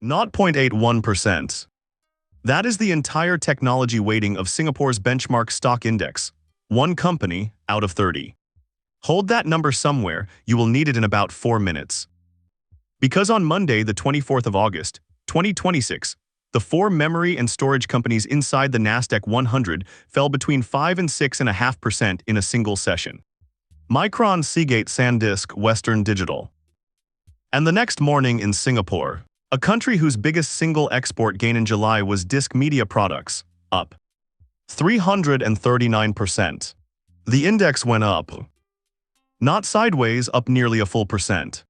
0.81%. That is the entire technology weighting of Singapore's benchmark stock index, one company out of 30. Hold that number somewhere, you will need it in about 4 minutes. Because on Monday, the 24th of August, 2026, the 4 memory and storage companies inside the Nasdaq 100 fell between 5 and 6.5% in a single session. Micron, Seagate, SanDisk, Western Digital. And the next morning in Singapore, a country whose biggest single export gain in July was Disk Media Products, up 339%. The index went up, not sideways, up nearly a full percent.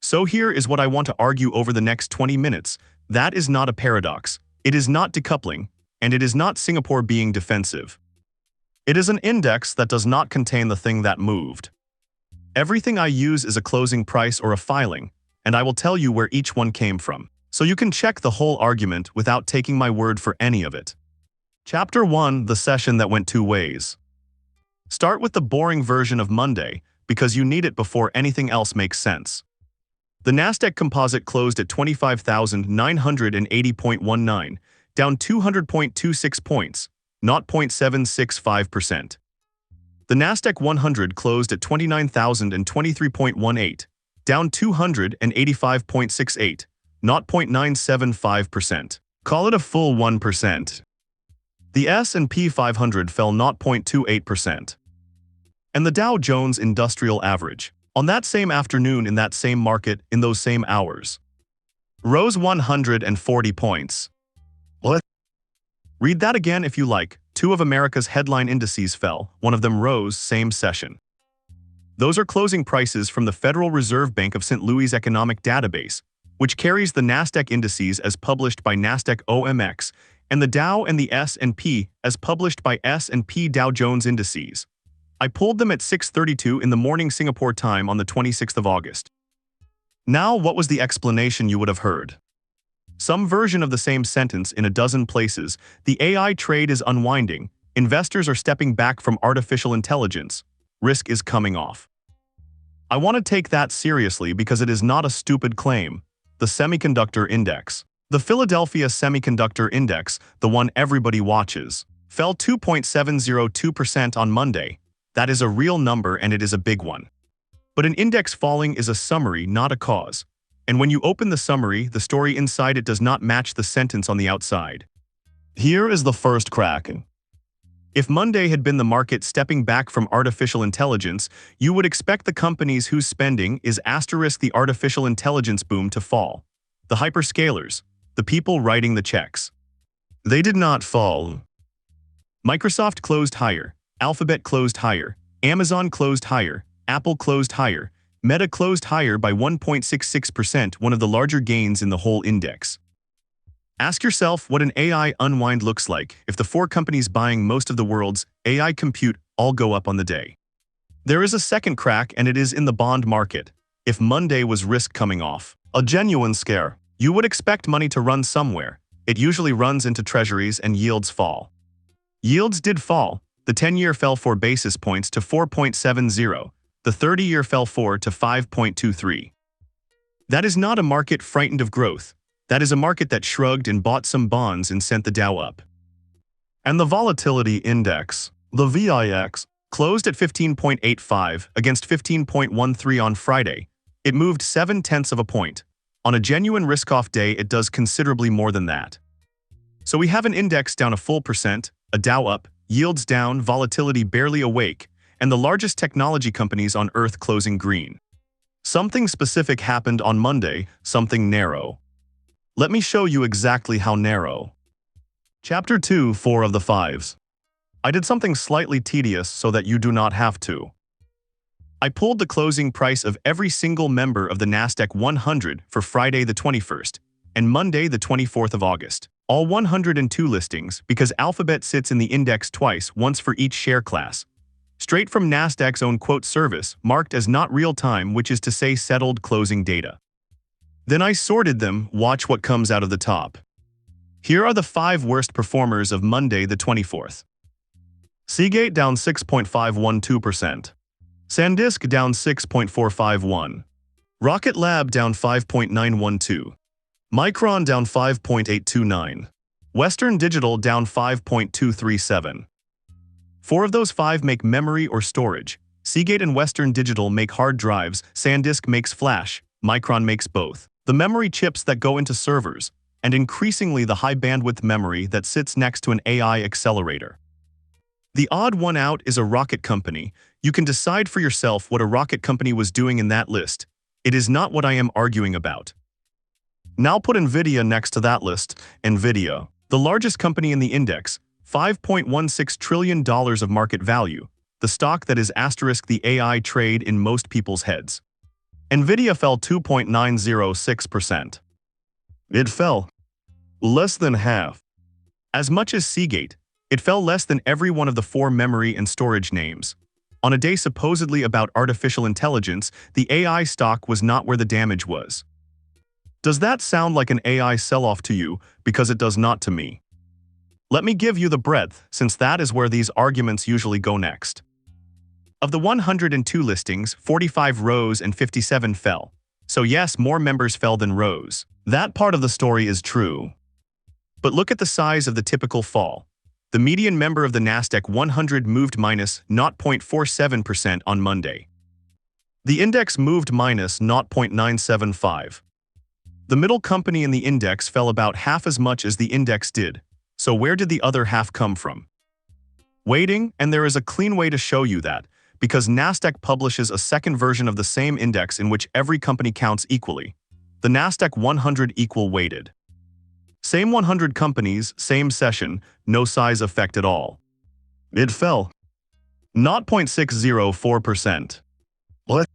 So here is what I want to argue over the next 20 minutes. That is not a paradox, it is not decoupling, and it is not Singapore being defensive. It is an index that does not contain the thing that moved. Everything I use is a closing price or a filing, and I will tell you where each one came from, so you can check the whole argument without taking my word for any of it. Chapter 1, the session that went 2 ways. Start with the boring version of Monday, because you need it before anything else makes sense. The Nasdaq Composite closed at 25,980.19, down 200.26 points, 0.765%. The Nasdaq 100 closed at 29,023.18, down 285.68, 0.975%. Call it a full 1%. The S&P 500 fell 0.28%. And the Dow Jones Industrial Average, on that same afternoon in that same market in those same hours, rose 140 points. What? Read that again if you like. 2 of America's headline indices fell, one of them rose same session. Those are closing prices from the Federal Reserve Bank of St. Louis' economic database, which carries the Nasdaq indices as published by NASDAQCOM and the Dow and the S&P as published by S&P Dow Jones Indices. I pulled them at 6:32 in the morning Singapore time on the 26th of August. Now, what was the explanation you would have heard? Some version of the same sentence in a dozen places. The AI trade is unwinding. Investors are stepping back from artificial intelligence. Risk is coming off. I want to take that seriously because it is not a stupid claim. The Semiconductor Index. The Philadelphia Semiconductor Index, the one everybody watches, fell 2.702% on Monday. That is a real number and it is a big one. But an index falling is a summary, not a cause. And when you open the summary, the story inside it does not match the sentence on the outside. Here is the first crack. If Monday had been the market stepping back from artificial intelligence, you would expect the companies whose spending is * the artificial intelligence boom to fall. The hyperscalers, the people writing the checks. They did not fall. Microsoft closed higher, Alphabet closed higher, Amazon closed higher, Apple closed higher, Meta closed higher by 1.66%, one of the larger gains in the whole index. Ask yourself what an AI unwind looks like if the 4 companies buying most of the world's AI compute all go up on the day. There is a second crack and it is in the bond market. If Monday was risk coming off, a genuine scare, you would expect money to run somewhere. It usually runs into treasuries and yields fall. Yields did fall. The 10-year fell 4 basis points to 4.70. The 30-year fell 4 to 5.23. That is not a market frightened of growth. That is a market that shrugged and bought some bonds and sent the Dow up. And the volatility index, the VIX, closed at 15.85 against 15.13 on Friday. It moved 0.7 of a point. On a genuine risk-off day, it does considerably more than that. So we have an index down a full percent, a Dow up, yields down, volatility barely awake, and the largest technology companies on Earth closing green. Something specific happened on Monday, something narrow. Let me show you exactly how narrow. Chapter 2, 4 of the 5s. I did something slightly tedious so that you do not have to. I pulled the closing price of every single member of the Nasdaq 100 for Friday the 21st and Monday the 24th of August. All 102 listings because Alphabet sits in the index twice, once for each share class. Straight from Nasdaq's own quote service, marked as not real-time, which is to say settled closing data. Then I sorted them, watch what comes out of the top. Here are the 5 worst performers of Monday the 24th. Seagate down 6.512%. SanDisk down 6.451. Rocket Lab down 5.912. Micron down 5.829. Western Digital down 5.237. 4 of those 5 make memory or storage. Seagate and Western Digital make hard drives, SanDisk makes flash, Micron makes both. The memory chips that go into servers, and increasingly the high-bandwidth memory that sits next to an AI accelerator. The odd one out is a rocket company. You can decide for yourself what a rocket company was doing in that list. It is not what I am arguing about. Now put NVIDIA next to that list. NVIDIA, the largest company in the index, $5.16 trillion of market value, the stock that is asterisk the AI trade in most people's heads. NVIDIA fell 2.906%. It fell less than half. As much as Seagate, it fell less than every one of the 4 memory and storage names. On a day supposedly about artificial intelligence, the AI stock was not where the damage was. Does that sound like an AI sell-off to you? Because it does not to me. Let me give you the breadth, since that is where these arguments usually go next. Of the 102 listings, 45 rose and 57 fell. So yes, more members fell than rose. That part of the story is true. But look at the size of the typical fall. The median member of the Nasdaq 100 moved minus 0.47% on Monday. The index moved minus 0.975. The middle company in the index fell about half as much as the index did. So where did the other half come from? Waiting, and there is a clean way to show you that, because Nasdaq publishes a second version of the same index in which every company counts equally. The Nasdaq 100 equal weighted. Same 100 companies, same session, no size effect at all. It fell 0.604%. What?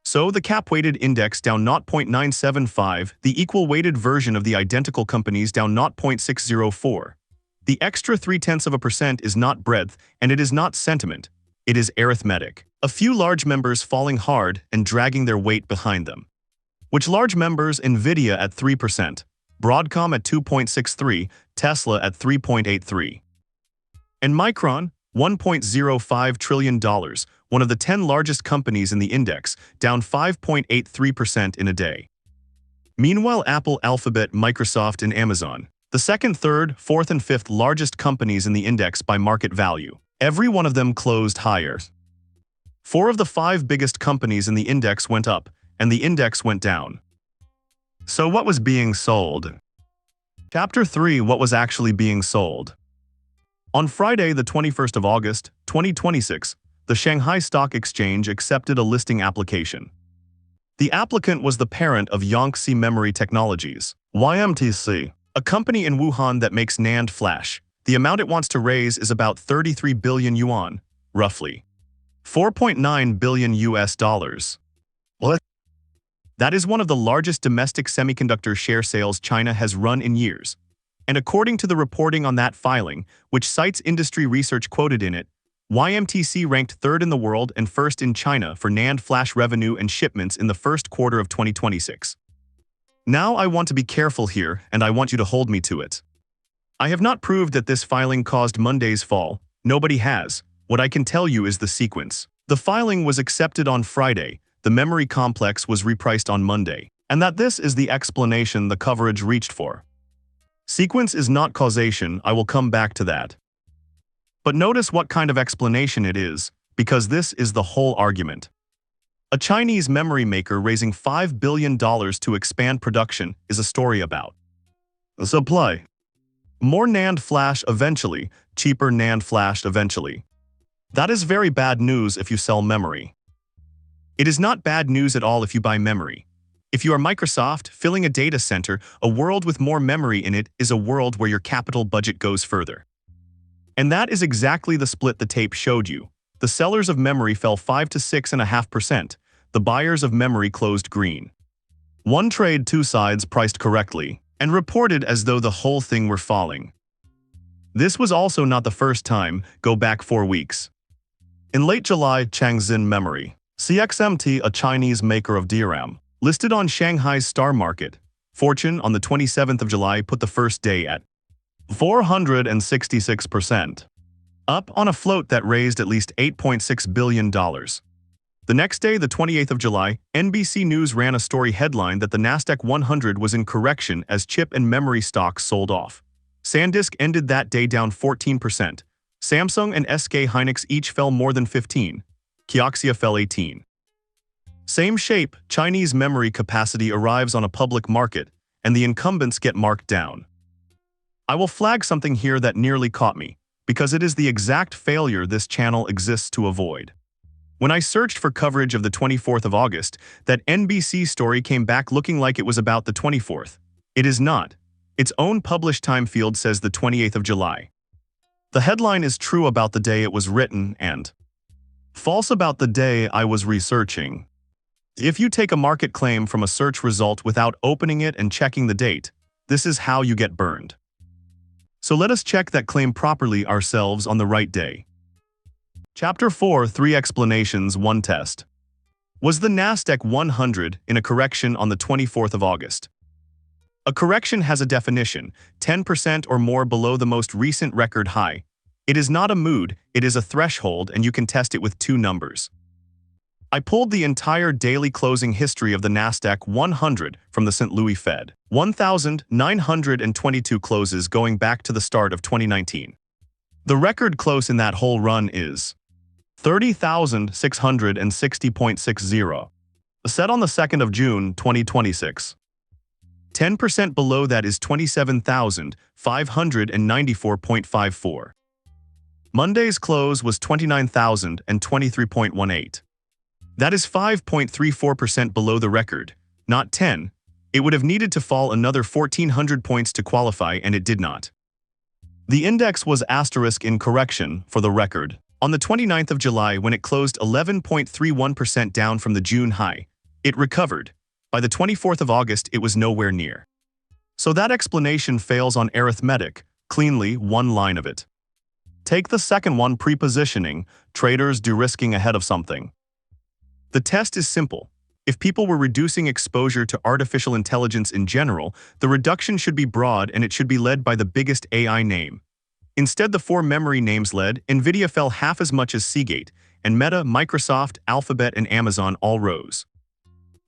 So the cap-weighted index down 0.975, the equal-weighted version of the identical companies down 0.604. The extra 0.3% is not breadth, and it is not sentiment. It is arithmetic. A few large members falling hard and dragging their weight behind them. Which large members? NVIDIA at 3%, Broadcom at 2.63, Tesla at 3.83. And Micron, $1.05 trillion, one of the 10 largest companies in the index, down 5.83% in a day. Meanwhile, Apple, Alphabet, Microsoft, and Amazon, the second, third, fourth, and fifth largest companies in the index by market value, every one of them closed higher. 4 of the 5 biggest companies in the index went up, and the index went down. So what was being sold? Chapter 3: What was actually being sold? On Friday, the 21st of August, 2026, the Shanghai Stock Exchange accepted a listing application. The applicant was the parent of Yangtze Memory Technologies, YMTC, a company in Wuhan that makes NAND flash. The amount it wants to raise is about 33 billion yuan, roughly $4.9 billion US. What? That is one of the largest domestic semiconductor share sales China has run in years. And according to the reporting on that filing, which cites industry research quoted in it, YMTC ranked 3rd in the world and 1st in China for NAND flash revenue and shipments in the first quarter of 2026. Now I want to be careful here, and I want you to hold me to it. I have not proved that this filing caused Monday's fall. Nobody has. What I can tell you is the sequence. The filing was accepted on Friday, the memory complex was repriced on Monday, and that this is the explanation the coverage reached for. Sequence is not causation, I will come back to that. But notice what kind of explanation it is, because this is the whole argument. A Chinese memory maker raising $5 billion to expand production is a story about supply. More NAND flash eventually, cheaper NAND flash eventually. That is very bad news if you sell memory. It is not bad news at all if you buy memory. If you are Microsoft, filling a data center, a world with more memory in it is a world where your capital budget goes further. And that is exactly the split the tape showed you. The sellers of memory fell 5 to 6.5%. The buyers of memory closed green. One trade, 2 sides priced correctly, and reported as though the whole thing were falling. This was also not the first time, go back 4 weeks. In late July, Yangtze Memory, CXMT, a Chinese maker of DRAM, listed on Shanghai's Star Market. Fortune on the 27th of July put the first day at 466%, up on a float that raised at least $8.6 billion. The next day, the 28th of July, NBC News ran a story headline that the Nasdaq 100 was in correction as chip and memory stocks sold off. SanDisk ended that day down 14%. Samsung and SK Hynix each fell more than 15%. Kioxia fell 18%. Same shape, Chinese memory capacity arrives on a public market, and the incumbents get marked down. I will flag something here that nearly caught me, because it is the exact failure this channel exists to avoid. When I searched for coverage of the 24th of August, that NBC story came back looking like it was about the 24th. It is not. Its own published time field says the 28th of July. The headline is true about the day it was written and false about the day I was researching. If you take a market claim from a search result without opening it and checking the date, this is how you get burned. So let us check that claim properly ourselves on the right day. Chapter 4, 3 explanations, 1 test. Was the Nasdaq 100 in a correction on the 24th of August? A correction has a definition, 10% or more below the most recent record high. It is not a mood, it is a threshold, and you can test it with 2 numbers. I pulled the entire daily closing history of the Nasdaq 100 from the St. Louis Fed. 1,922 closes going back to the start of 2019. The record close in that whole run is 30,660.60, set on the 2nd of June 2026. 10% below that is 27,594.54. Monday's close was 29,023.18. That is 5.34% below the record, not 10. It would have needed to fall another 1,400 points to qualify, and it did not. The index was asterisk in correction, for the record, on the 29th of July when it closed 11.31% down from the June high. It recovered. By the 24th of August, it was nowhere near. So that explanation fails on arithmetic, cleanly, 1 line of it. Take the second one, pre-positioning, traders de-risking ahead of something. The test is simple. If people were reducing exposure to artificial intelligence in general, the reduction should be broad and it should be led by the biggest AI name. Instead, the 4 memory names led, Nvidia fell half as much as Seagate, and Meta, Microsoft, Alphabet, and Amazon all rose.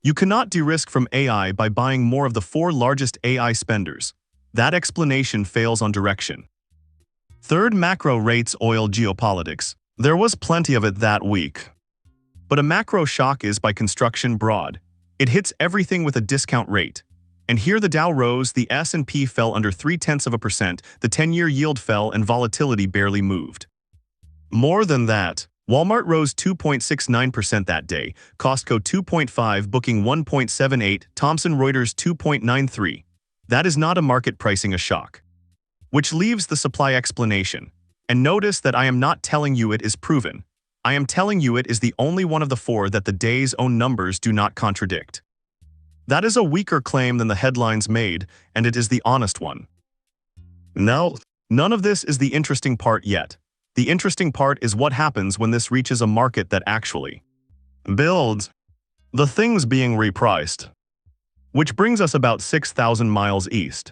You cannot de-risk from AI by buying more of the 4 largest AI spenders. That explanation fails on direction. Third, macro rates, oil, geopolitics. There was plenty of it that week. But a macro shock is, by construction, broad. It hits everything with a discount rate. And here the Dow rose, the S&P fell under 0.3%, the 10-year yield fell, and volatility barely moved. More than that, Walmart rose 2.69% that day, Costco 2.5%, booking 1.78%, Thomson Reuters 2.93%. That is not a market pricing a shock. Which leaves the supply explanation. And notice that I am not telling you it is proven. I am telling you it is the only one of the 4 that the day's own numbers do not contradict. That is a weaker claim than the headlines made, and it is the honest one. No, none of this is the interesting part yet. The interesting part is what happens when this reaches a market that actually builds. The thing's being repriced. Which brings us about 6,000 miles east.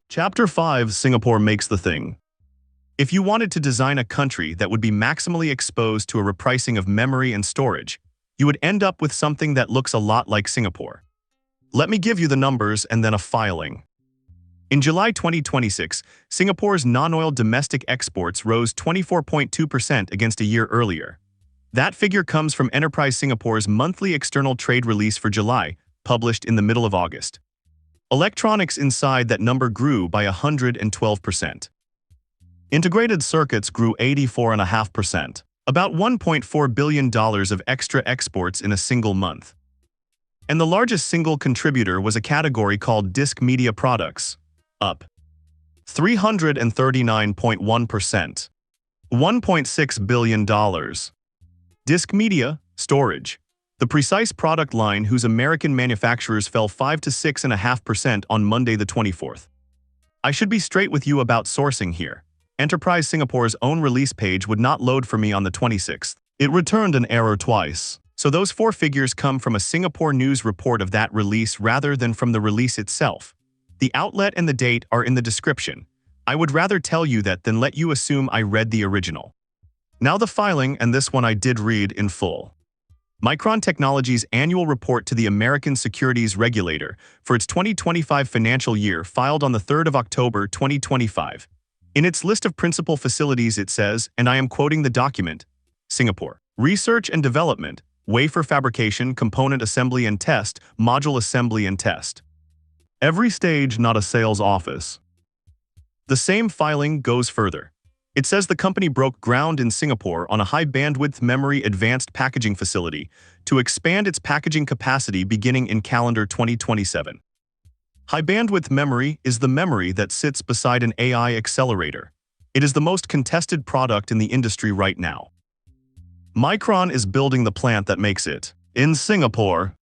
Chapter 5, Singapore makes the thing. If you wanted to design a country that would be maximally exposed to a repricing of memory and storage, you would end up with something that looks a lot like Singapore. Let me give you the numbers and then a filing. In July 2026, Singapore's non-oil domestic exports rose 24.2% against a year earlier. That figure comes from Enterprise Singapore's monthly external trade release for July, published in the middle of August. Electronics inside that number grew by 112%. Integrated circuits grew 84.5%, about $1.4 billion of extra exports in a single month. And the largest single contributor was a category called disk media products, up 339.1%, $1.6 billion. Disk media, storage, the precise product line whose American manufacturers fell 5 to 6.5% on Monday the 24th. I should be straight with you about sourcing here. Enterprise Singapore's own release page would not load for me on the 26th. It returned an error twice. So those 4 figures come from a Singapore News report of that release rather than from the release itself. The outlet and the date are in the description. I would rather tell you that than let you assume I read the original. Now the filing, and this one I did read in full. Micron Technology's annual report to the American Securities Regulator for its 2025 financial year filed on the 3rd of October 2025. In its list of principal facilities it says, and I am quoting the document, Singapore. Research and development, wafer fabrication, component assembly and test, module assembly and test. Every stage, not a sales office. The same filing goes further. It says the company broke ground in Singapore on a high-bandwidth memory advanced packaging facility to expand its packaging capacity beginning in calendar 2027. High-bandwidth memory is the memory that sits beside an AI accelerator. It is the most contested product in the industry right now. Micron is building the plant that makes it in Singapore.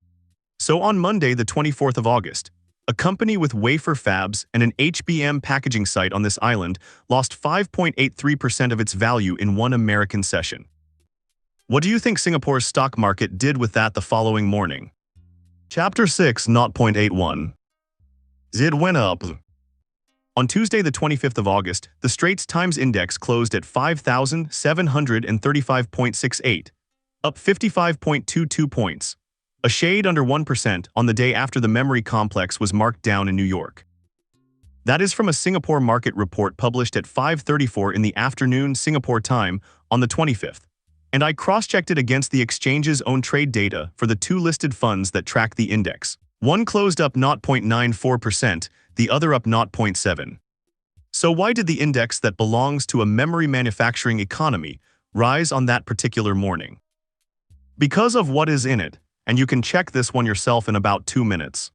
So on Monday, the 24th of August, a company with wafer fabs and an HBM packaging site on this island lost 5.83% of its value in one American session. What do you think Singapore's stock market did with that the following morning? Chapter 6, 0.81. It went up. On Tuesday, the 25th of August, the Straits Times Index closed at 5,735.68, up 55.22 points. A shade under 1% on the day after the memory complex was marked down in New York. That is from a Singapore market report published at 5:34 in the afternoon Singapore time on the 25th, and I cross-checked it against the exchange's own trade data for the two listed funds that track the index. One closed up 0.94%, the other up 0.7%. So why did the index that belongs to a memory manufacturing economy rise on that particular morning? Because of what is in it. And you can check this one yourself in about 2 minutes.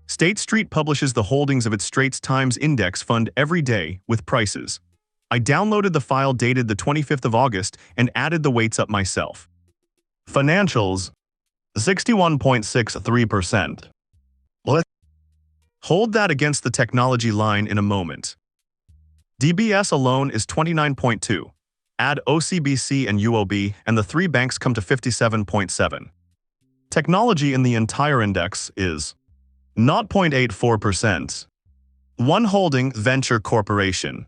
State Street publishes the holdings of its Straits Times Index fund every day with prices. I downloaded the file dated the 25th of August and added the weights up myself. Financials, 61.63%. Let's hold that against the technology line in a moment. DBS alone is 29.2. Add OCBC and UOB, and the three banks come to 57.7. Technology in the entire index is 0.84%. One holding, Venture Corporation.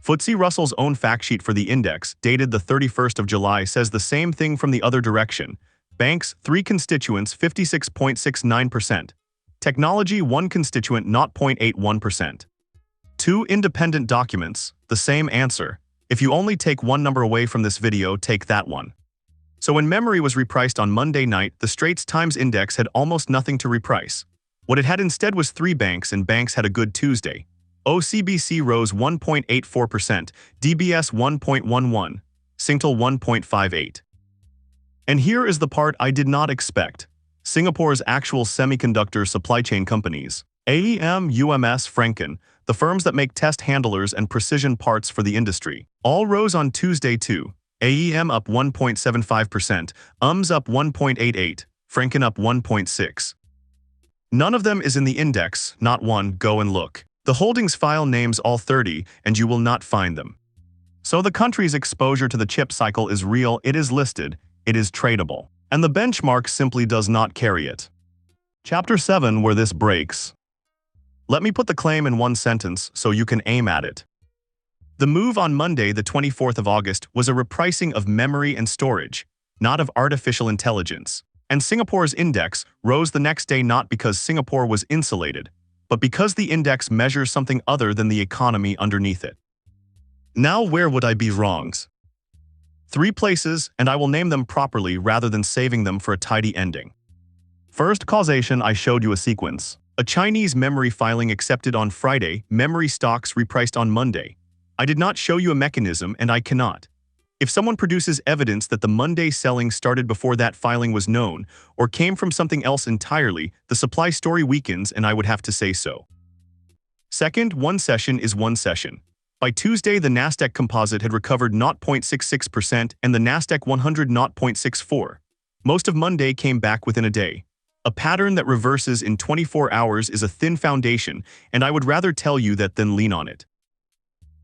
FTSE Russell's own fact sheet for the index, dated the 31st of July, says the same thing from the other direction. Banks, 3 constituents, 56.69%. Technology, 1 constituent, 0.81%. 2 independent documents, the same answer. If you only take one number away from this video, take that one. So when memory was repriced on Monday night, the Straits Times Index had almost nothing to reprice. What it had instead was 3 banks, and banks had a good Tuesday. OCBC rose 1.84%, DBS 1.11%, Singtel 1.58%. And here is the part I did not expect. Singapore's actual semiconductor supply chain companies, AEM, UMS, Franken, the firms that make test handlers and precision parts for the industry, all rose on Tuesday too. AEM up 1.75%, UMS up 1.88%, Franken up 1.6%. None of them is in the index, not one. Go and look. The holdings file names all 30, and you will not find them. So the country's exposure to the chip cycle is real, it is listed, it is tradable, and the benchmark simply does not carry it. Chapter 7, where this breaks. Let me put the claim in one sentence so you can aim at it. The move on Monday, the 24th of August, was a repricing of memory and storage, not of artificial intelligence. And Singapore's index rose the next day not because Singapore was insulated, but because the index measures something other than the economy underneath it. Now where would I be wrong? 3 places, and I will name them properly rather than saving them for a tidy ending. First, causation. I showed you a sequence. A Chinese memory filing accepted on Friday, memory stocks repriced on Monday. I did not show you a mechanism, and I cannot. If someone produces evidence that the Monday selling started before that filing was known, or came from something else entirely, the supply story weakens, and I would have to say so. Second, one session is one session. By Tuesday, the Nasdaq Composite had recovered 0.66% and the Nasdaq 100 0.64%. Most of Monday came back within a day. A pattern that reverses in 24 hours is a thin foundation, and I would rather tell you that than lean on it.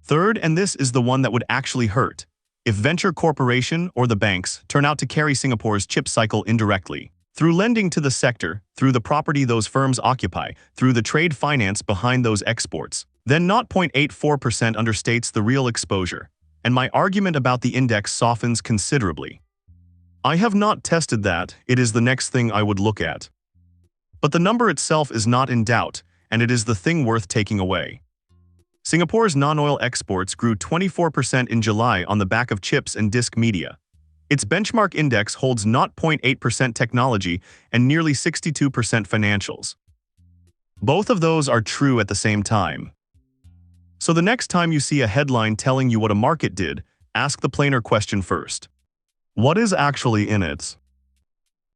Third, and this is the one that would actually hurt, if Venture Corporation or the banks turn out to carry Singapore's chip cycle indirectly, through lending to the sector, through the property those firms occupy, through the trade finance behind those exports, then 0.84% understates the real exposure, and my argument about the index softens considerably. I have not tested that, it is the next thing I would look at. But the number itself is not in doubt, and it is the thing worth taking away. Singapore's non-oil exports grew 24% in July on the back of chips and disk media. Its benchmark index holds 0.8% technology and nearly 62% financials. Both of those are true at the same time. So the next time you see a headline telling you what a market did, ask the plainer question first. What is actually in it?